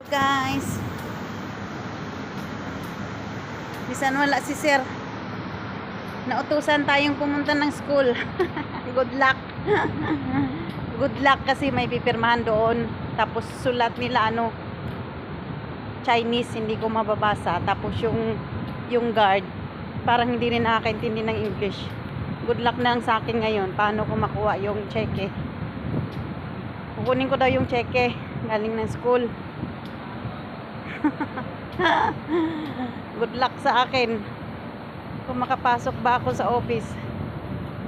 Guys, bisan wala si sir, nautusan tayong pumunta ng school. Good luck. Good luck kasi may pipirmahan doon. Tapos sulat nila Chinese, hindi ko mababasa. Tapos yung guard parang hindi rin nakakaintindi ng English. Good luck na lang sa akin ngayon. Paano ko makuha yung cheque? Kukunin ko daw yung cheque galing ng school. Good luck sa akin. Kung makapasok ba ako sa office.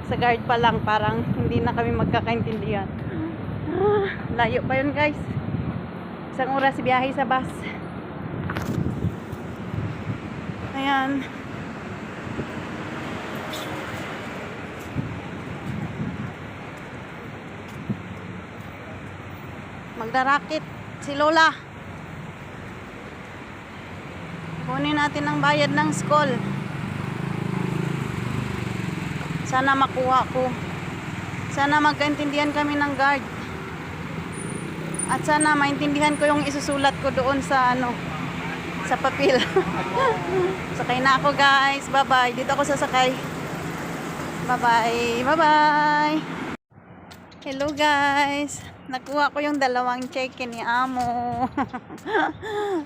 Sa guard pa lang, parang hindi na kami magkakaintindihan. Layo pa yun, guys. Isang oras biyahe sa bus. Ayan. Magdarakit si Lola. Kunin natin ang bayad ng school. Sana makuha ko. Sana magkaintindihan kami ng guard. At sana maintindihan ko yung isusulat ko doon sa sa papel. Sakay na ako, guys. Bye-bye. Dito ako sasakay. Bye-bye. Bye-bye. Hello, guys. Nakuha ko yung 2 cheque ni Amo.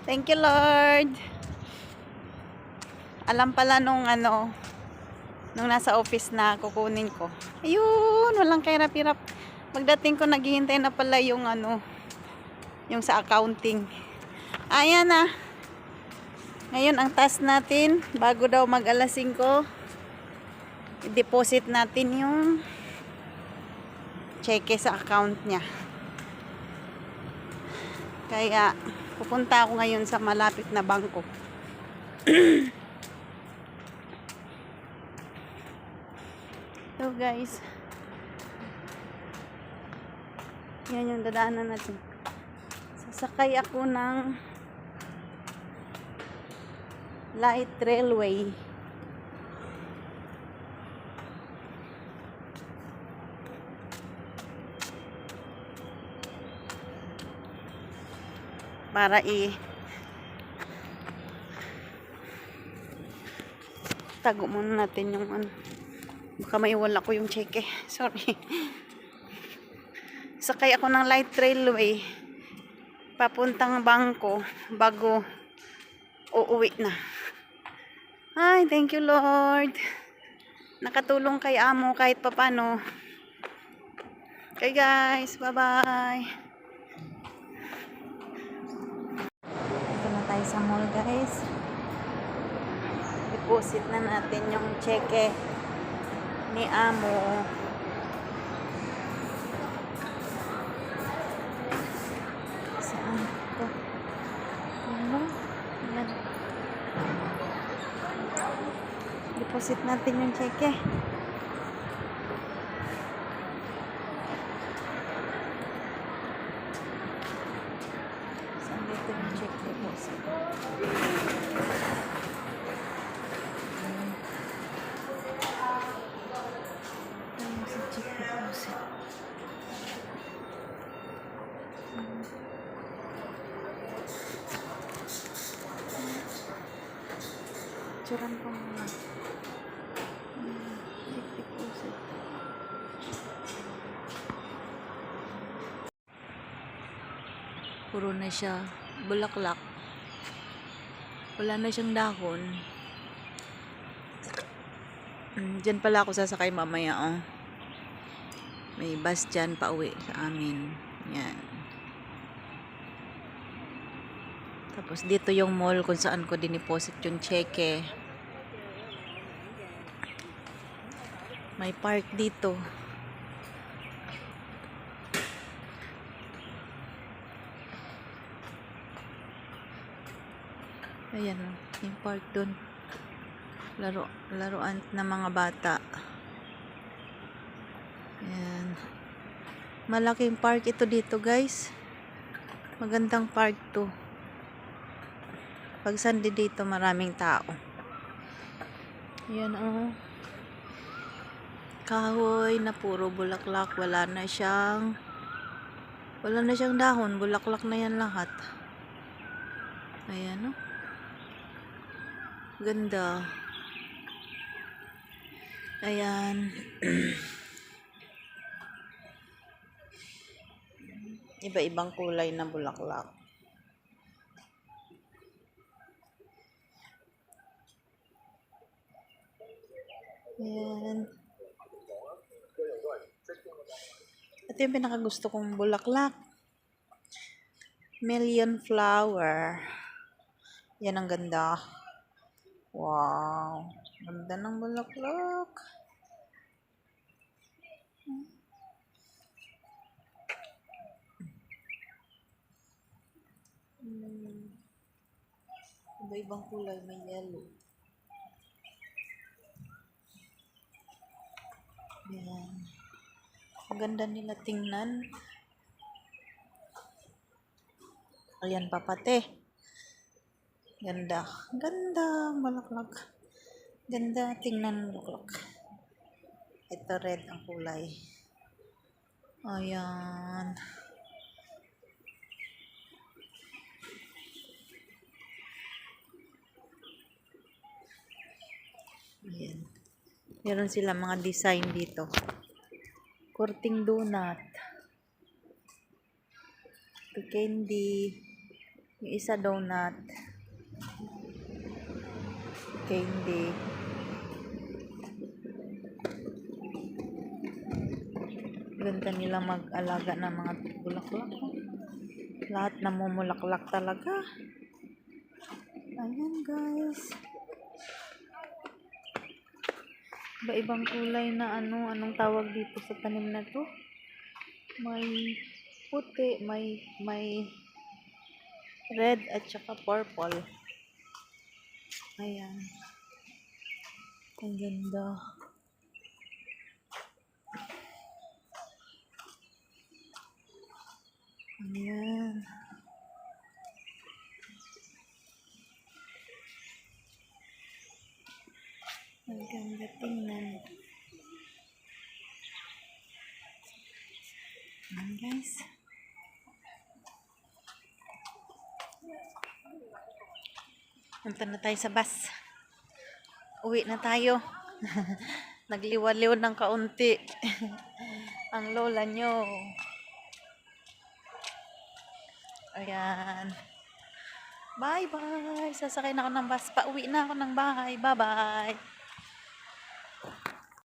Thank you, Lord. Alam pala nung nasa office na kukunin ko. Ayun, walang kahirap-hirap. Pagdating ko, naghihintay na pala yung yung sa accounting. Ayan na. Ngayon, ang task natin, bago daw mag alas 5, i-deposit natin yung cheque sa account niya. Kaya, pupunta ako ngayon sa malapit na bangko. So guys, yan yung dadaanan natin. Sasakay ako ng light railway. Para tago muna natin yung baka maiwala ko yung cheque. Sorry. Sakay ako ng light railway papuntang bangko bago uuwi na. Ay, thank you, Lord. Nakatulong kay Amo kahit papano. Okay, guys. Bye-bye. Ito na tayo sa mall, guys. Deposit na natin yung cheque ni Amo. Saan ito? Yan. Deposit natin yung cheque. Saan dito yung cheque deposit? Tsuran ko muna. Puro na siya bulaklak. Wala na siyang dahon. Diyan pala ako sasakay mamaya, oh. May bus dyan pa uwi sa amin. Yan. Tapos dito yung mall kung saan ko diniposit yung cheque. May park dito. Ayan, yung park doon. Laruan ng mga bata. Ayan. Malaking park ito dito, guys. Magandang park to. Pag Sunday dito, maraming tao. Ayan, oh. Kahoy na puro bulaklak. Wala na siyang dahon. Bulaklak na yan lahat. Ayan, oh. Ganda. Ayan. Iba-ibang kulay na bulaklak. Ayan. Ito yung pinakagusto kong bulaklak. Million flower. Yan ang ganda. Wow. Ganda ng bulaklak. Iba-ibang kulay. May yellow. Yan. Ang ganda nila tingnan. Ayan pa pati. Ganda. Ganda. Bulaklak. Ganda. Tingnan bulaklak. Ito red ang kulay. Ayan. Ayan. Meron sila mga design dito. Korting donut. Ito candy. Yung isa donut. Candy. Ganda nila mag-alaga ng mga bulaklak. Lahat namumulaklak talaga. Ayan guys. Iba-ibang kulay na anong tawag dito sa tanim na to. May puti, may red at saka purple. Ayan. Ang ganda. Ayan. Ang ganda tingnan. Ayan guys. Punta na tayo sa bus. Uwi na tayo. Nagliwaliw ng kaunti. Ang lola nyo. Ayan. Bye-bye. Sasakay na ako ng bus. Pauwi na ako ng bahay. Bye-bye.